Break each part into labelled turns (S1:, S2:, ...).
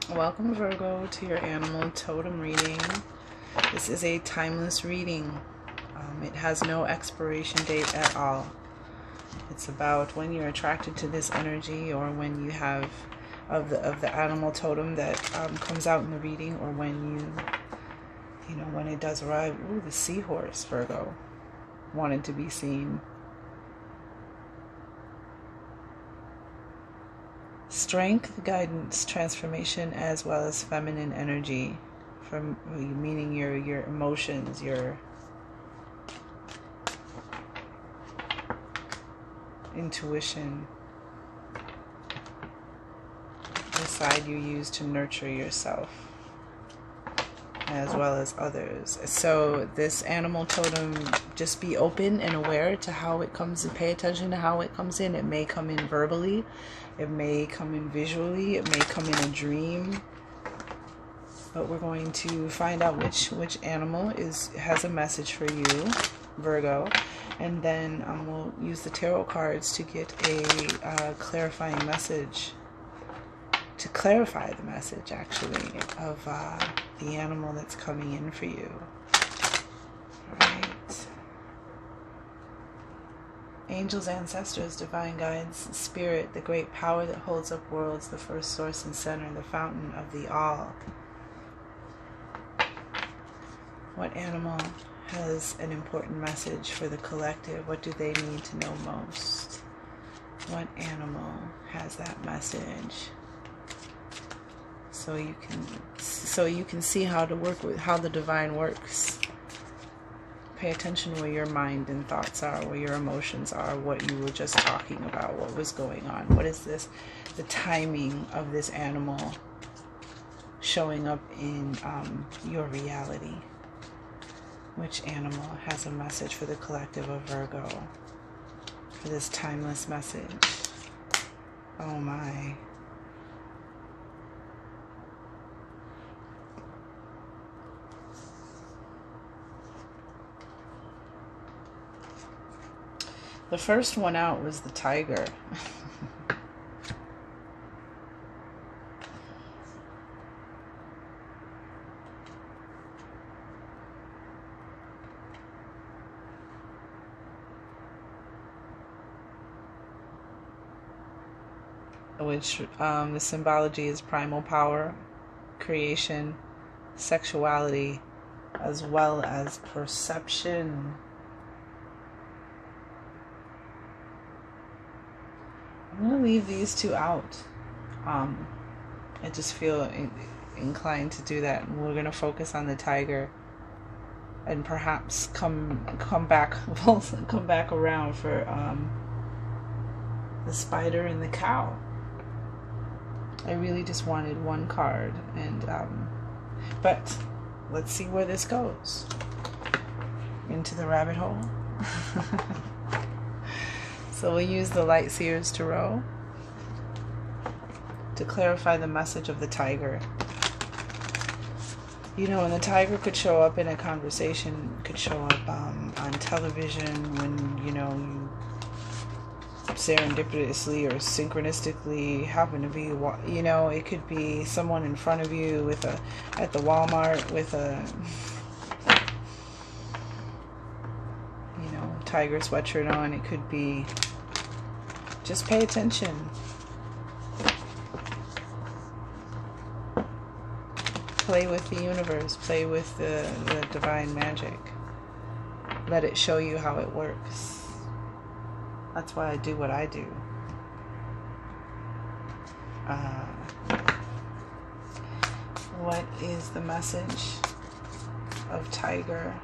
S1: Welcome, Virgo, to your animal totem reading. This is a timeless reading. It has no expiration date at all. It's about when you're attracted to this energy, or when you have of the animal totem that comes out in the reading, or when when it does arrive. Ooh, the seahorse, Virgo, wanted to be seen. Strength, guidance, transformation, as well as feminine energy, from meaning your emotions, your intuition, the side you use to nurture yourself as well as others. So this animal totem, just be open and aware to how it comes, and pay attention to how it comes in. It may come in verbally, it may come in visually, it may come in a dream, but we're going to find out which animal has a message for you, Virgo, and then we'll use the tarot cards to get a clarifying message, to clarify the message actually of the animal that's coming in for you. All right. Angels, ancestors, divine guides, spirit, the great power that holds up worlds, the first source and center, the fountain of the all. What animal has an important message for the collective? What do they need to know most? What animal has that message? So you can see how to work with how the divine works. Pay attention where your mind and thoughts are, where your emotions are, what you were just talking about, what was going on. What is this? The timing of this animal showing up in your reality. Which animal has a message for the collective of Virgo? For this timeless message. Oh my. The first one out was the tiger. Which the symbology is primal power, creation, sexuality, as well as perception. I'm going to leave these two out. I just feel inclined to do that. We're going to focus on the tiger, and perhaps come back come back around for the spider and the cow. I really just wanted one card, and but let's see where this goes. Into the rabbit hole. So we'll use the Light Seers Tarot to clarify the message of the tiger. You know, and the tiger could show up in a conversation, could show up on television when, you serendipitously or synchronistically happen to be, it could be someone in front of you at the Walmart with a tiger sweatshirt on. It could be, just pay attention. Play with the universe, play with the divine magic. Let it show you how it works. That's why I do what I do. What is the message of tiger?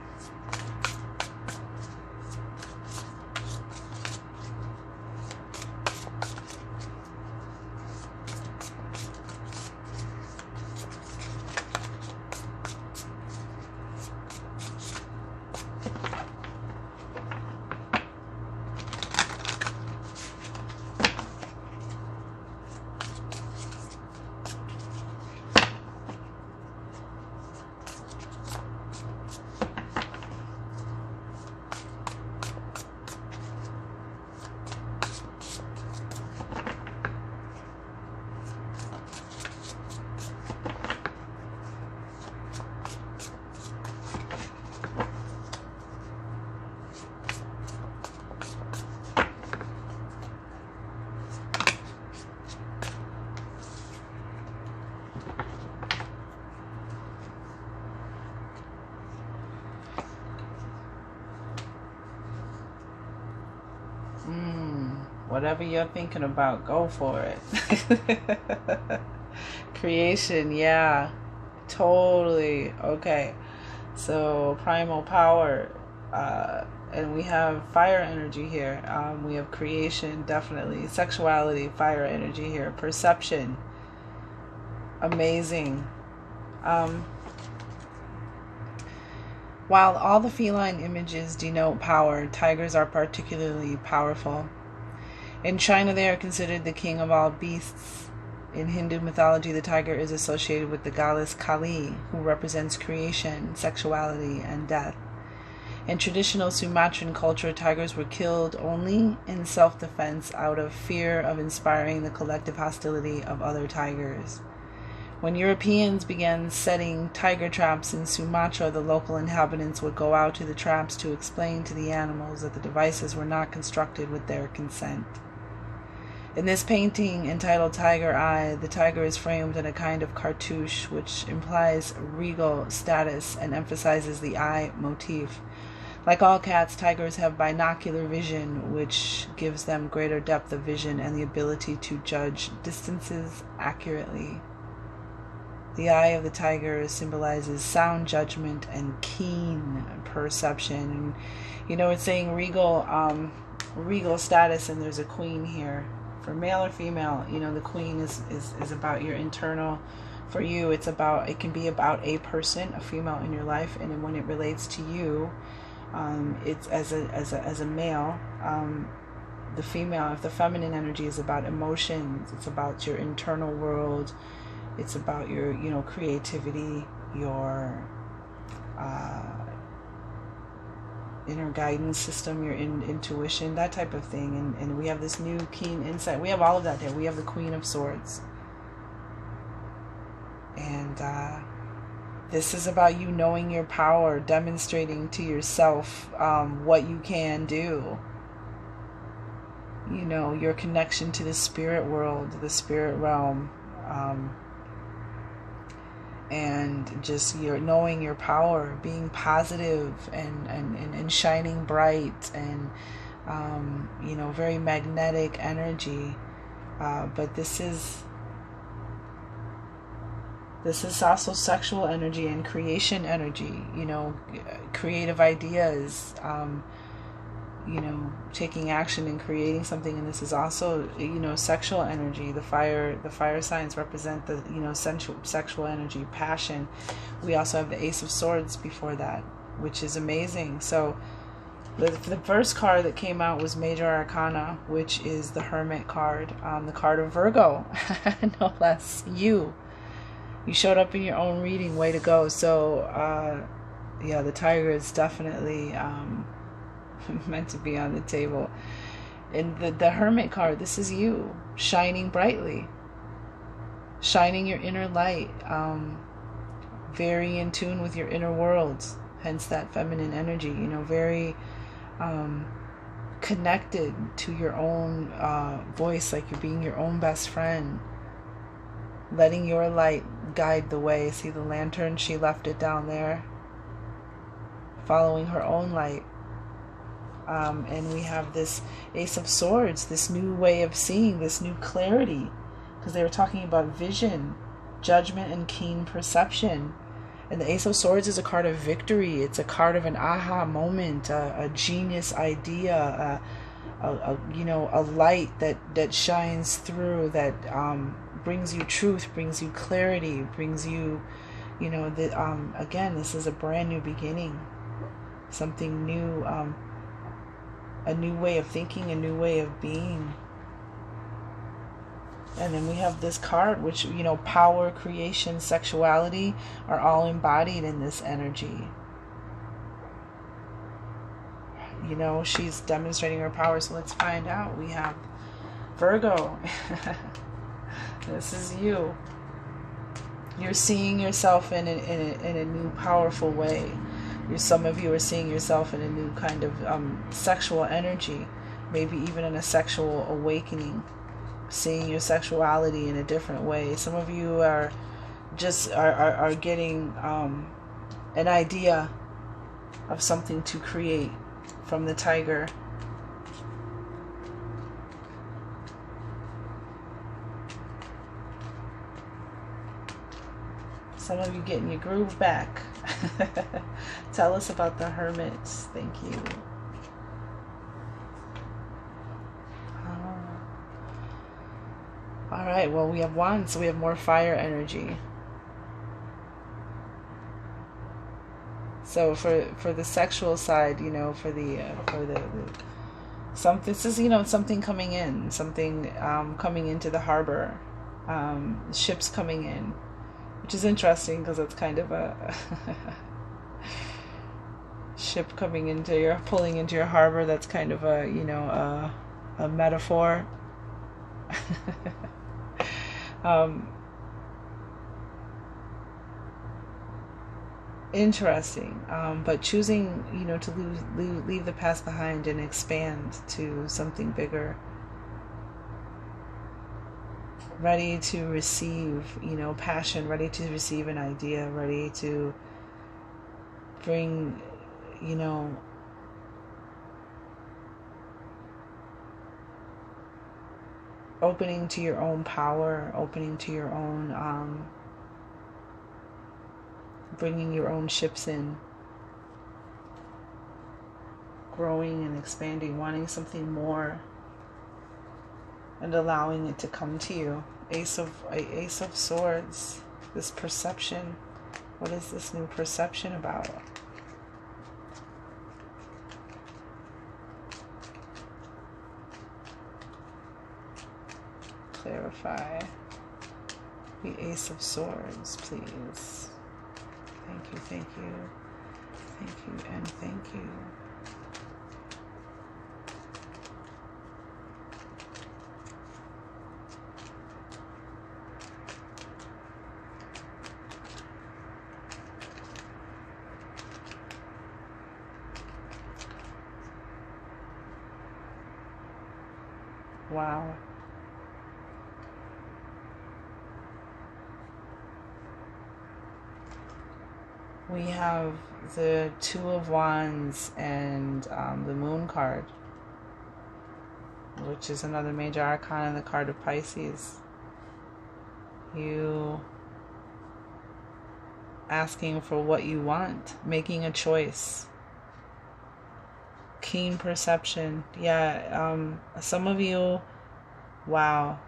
S1: Whatever you're thinking about, go for it. Creation, yeah. Totally. Okay. So primal power. And we have fire energy here. We have creation, definitely. Sexuality, fire energy here. Perception. Amazing. While all the feline images denote power, tigers are particularly powerful. In China, they are considered the king of all beasts. In Hindu mythology, the tiger is associated with the goddess Kali, who represents creation, sexuality, and death. In traditional Sumatran culture, tigers were killed only in self-defense out of fear of inspiring the collective hostility of other tigers. When Europeans began setting tiger traps in Sumatra, the local inhabitants would go out to the traps to explain to the animals that the devices were not constructed with their consent. In this painting, entitled Tiger Eye, the tiger is framed in a kind of cartouche, which implies regal status and emphasizes the eye motif. Like all cats, tigers have binocular vision, which gives them greater depth of vision and the ability to judge distances accurately. The eye of the tiger symbolizes sound judgment and keen perception. And, it's saying regal status, and there's a queen here. For male or female, the queen is about your internal. For you, it can be about a person, a female in your life, and when it relates to you, it's as a male. The female, if the feminine energy is about emotions, it's about your internal world. It's about your, creativity, your inner guidance system, your intuition, that type of thing. And we have this new keen insight. We have all of that there. We have the Queen of Swords. And this is about you knowing your power, demonstrating to yourself what you can do. Your connection to the spirit world, the spirit realm. And just knowing your power, being positive and shining bright, and very magnetic energy. But this is also sexual energy and creation energy. Creative ideas. Taking action and creating something, and this is also, sexual energy. The fire signs represent the, sexual energy, passion. We also have the Ace of Swords before that, which is amazing. So the first card that came out was Major Arcana, which is the Hermit card, the card of Virgo, no less. You showed up in your own reading. Way to go. So the tiger is definitely meant to be on the table. And the Hermit card, this is you shining brightly, shining your inner light, very in tune with your inner worlds, hence that feminine energy, very connected to your own voice, like you're being your own best friend, letting your light guide the way. See the lantern, she left it down there, following her own light. And we have this Ace of Swords, this new way of seeing, this new clarity, because they were talking about vision, judgment, and keen perception. And the Ace of Swords is a card of victory. It's a card of an aha moment, a genius idea, a light that shines through, that brings you truth, brings you clarity, brings you, again, this is a brand new beginning, something new. A new way of thinking, a new way of being. And then we have this card, which, power, creation, sexuality are all embodied in this energy. She's demonstrating her power, so let's find out. We have Virgo. This is you. You're seeing yourself in a new, powerful way. Some of you are seeing yourself in a new kind of sexual energy, maybe even in a sexual awakening, seeing your sexuality in a different way. Some of you are just are getting an idea of something to create from the tiger. Some of you getting your groove back. Tell us about the hermits. Thank you. All right, well, we have wands, so we have more fire energy. So for the sexual side, you know, for the this is, you know, something coming in, something coming into the harbor, ships coming in, which is interesting because it's kind of a ship coming into your, pulling into your harbor. That's kind of a, you know, a metaphor. Interesting, but choosing, you know, to leave the past behind and expand to something bigger. Ready to receive, you know, passion, ready to receive an idea, ready to bring, you know, opening to your own power, opening to your own, bringing your own ships in, growing and expanding, wanting something more, and allowing it to come to you. Ace of Swords. This perception. What is this new perception about? Clarify. The Ace of Swords, please. Thank you, thank you, thank you, and thank you. Wow. We have the Two of Wands and the Moon card, which is another major arcana, the card of Pisces. You asking for what you want, making a choice. Keen perception. Yeah, some of you, wow.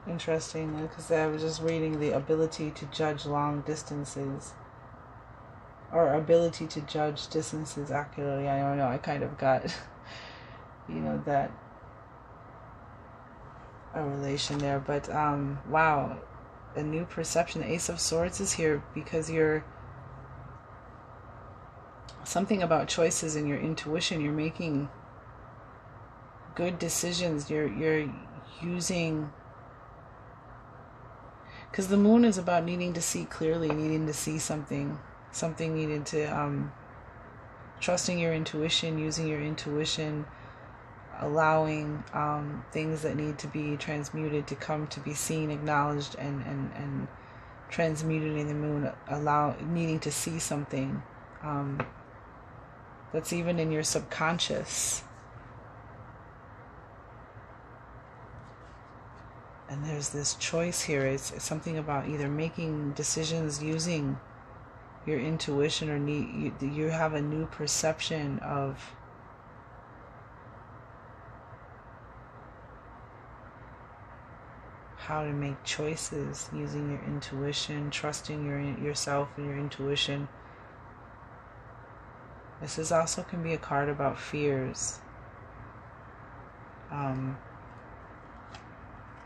S1: Interesting, because I was just reading the ability to judge long distances, or ability to judge distances accurately. I don't know, I kind of got, you know, that a relation there, but wow, a new perception. The Ace of Swords is here because you're something about choices and your intuition. You're making good decisions. You're using, because the Moon is about needing to see clearly, needing to see something needed to trusting your intuition, using your intuition, allowing things that need to be transmuted to come to be seen, acknowledged, and transmuted in the Moon. Needing to see something that's even in your subconscious. And there's this choice here. It's something about either making decisions using your intuition, or you have a new perception of how to make choices using your intuition, trusting yourself and your intuition. This is also can be a card about fears.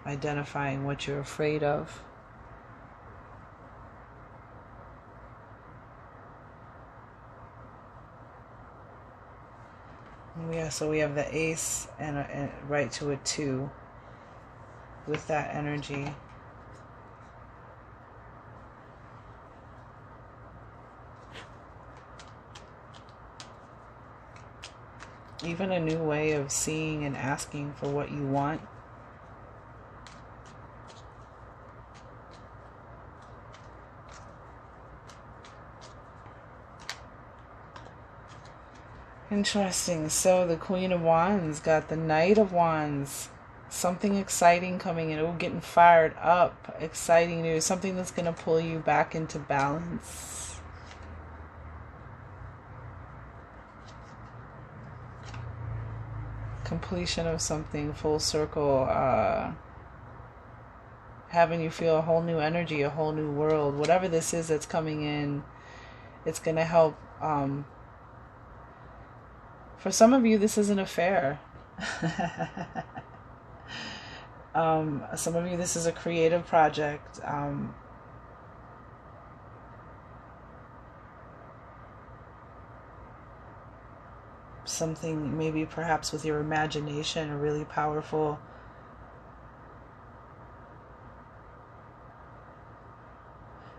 S1: Identifying what you're afraid of. So we have the Ace and right to a 2 with that energy. even a new way of seeing and asking for what you want. Interesting. So the Queen of Wands got the Knight of Wands. Something exciting coming in. Oh, getting fired up. Exciting news. Something that's going to pull you back into balance. Completion of something. Full circle. Having you feel a whole new energy, a whole new world. Whatever this is that's coming in, it's going to help. For some of you, this is an affair. Some of you, this is a creative project. Something maybe perhaps with your imagination, a really powerful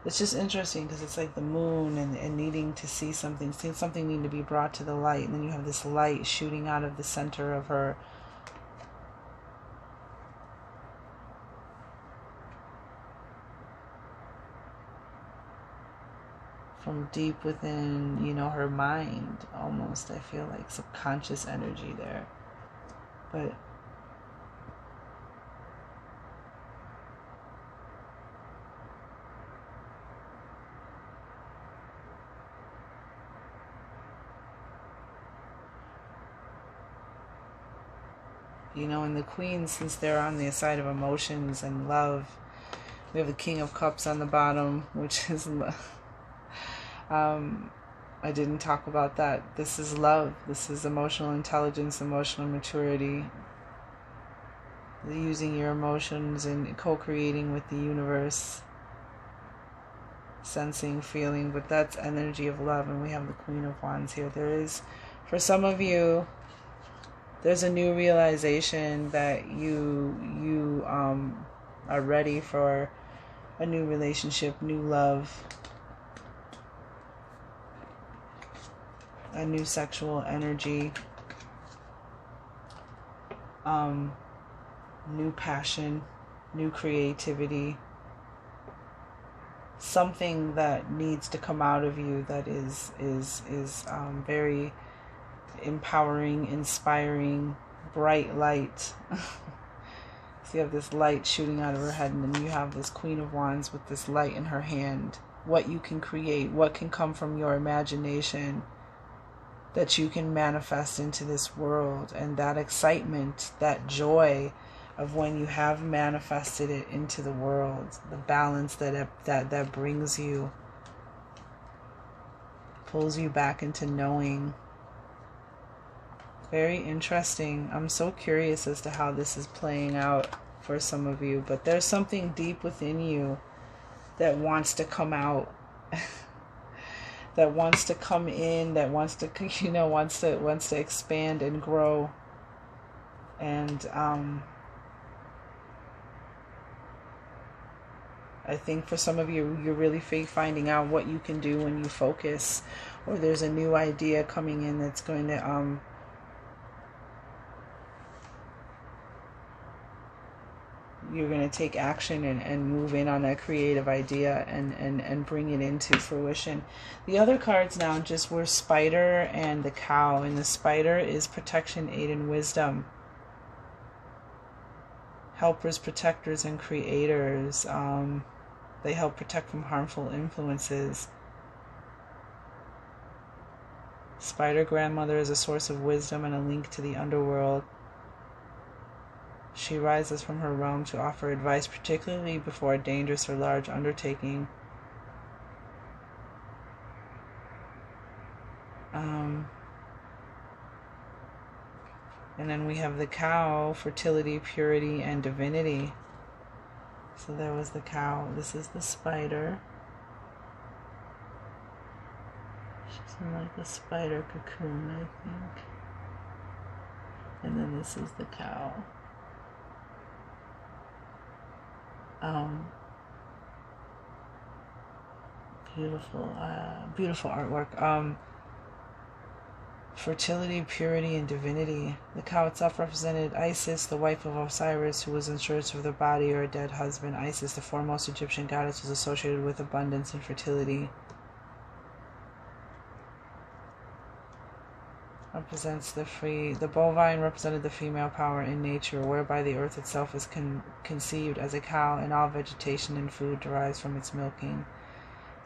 S1: it's just interesting because it's like the moon and needing to see something needing to be brought to the light, and then you have this light shooting out of the center of her. From deep within, her mind, almost, I feel like subconscious energy there. But and the Queen, since they're on the side of emotions and love, we have the King of Cups on the bottom, which is I didn't talk about that. This is love. This is emotional intelligence, emotional maturity. Using your emotions and co-creating with the universe. Sensing, feeling, but that's energy of love, and we have the Queen of Wands here. There is, for some of you, there's a new realization that you are ready for a new relationship, new love, a new sexual energy, new passion, new creativity, something that needs to come out of you that is very empowering, inspiring, bright light. So you have this light shooting out of her head, and then you have this Queen of Wands with this light in her hand. What you can create, what can come from your imagination that you can manifest into this world, and that excitement, that joy of when you have manifested it into the world, the balance that brings you, pulls you back into knowing. Very interesting. I'm so curious as to how this is playing out for some of you, but there's something deep within you that wants to come out, that wants to come in, that wants to, wants to expand and grow. And I think for some of you, you're really finding out what you can do when you focus, or there's a new idea coming in that's going to you're going to take action and move in on that creative idea and bring it into fruition. The other cards now just were Spider and the Cow, and the Spider is protection, aid, and wisdom. Helpers, protectors, and creators. They help protect from harmful influences. Spider grandmother is a source of wisdom and a link to the underworld. She rises from her realm to offer advice, particularly before a dangerous or large undertaking. And then we have the Cow, fertility, purity, and divinity. So there was the Cow. This is the Spider. She's in like a spider cocoon, I think. And then this is the Cow. Beautiful artwork. Fertility, purity, and divinity. The cow itself represented Isis, the wife of Osiris, who was in search of the body or a dead husband. Isis, the foremost Egyptian goddess, was associated with abundance and fertility. Represents the bovine represented the female power in nature, whereby the earth itself is conceived as a cow, and all vegetation and food derives from its milking.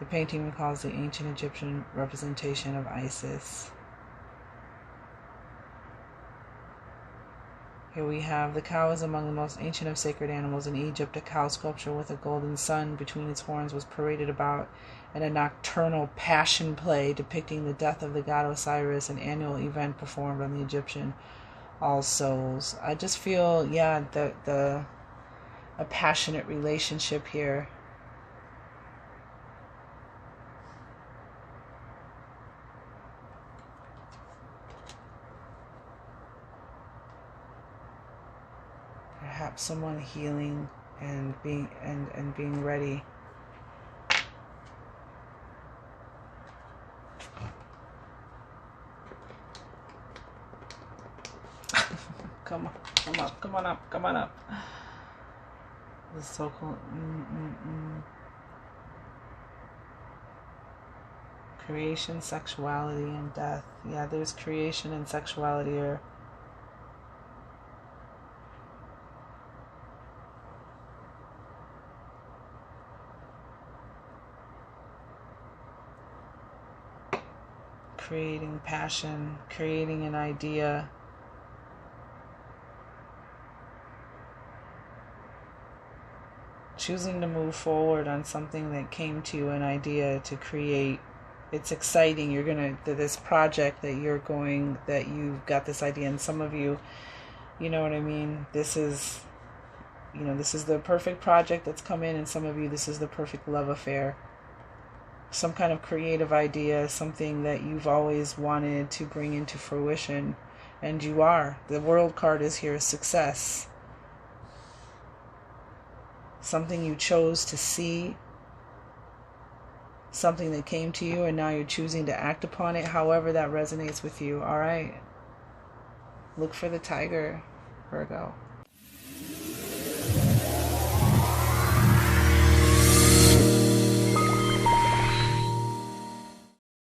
S1: The painting recalls the ancient Egyptian representation of Isis. Here we have the cow is among the most ancient of sacred animals in Egypt. A cow sculpture with a golden sun between its horns was paraded about in a nocturnal passion play depicting the death of the god Osiris, an annual event performed on the Egyptian All Souls. I just feel, yeah, a passionate relationship here. Perhaps someone healing and being ready. Come on up. This is so cool. Creation, sexuality, and death. Yeah, there's creation and sexuality here. Creating passion, creating an idea. Choosing to move forward on something that came to you, an idea to create. It's exciting. You're gonna, this project that you've got this idea, and some of you, you know what I mean? This is the perfect project that's come in, and some of you, this is the perfect love affair. Some kind of creative idea, something that you've always wanted to bring into fruition, and you are. The World card is here, success. Something you chose to see, something that came to you, and now you're choosing to act upon it, however that resonates with you. All right. Look for the tiger, Virgo.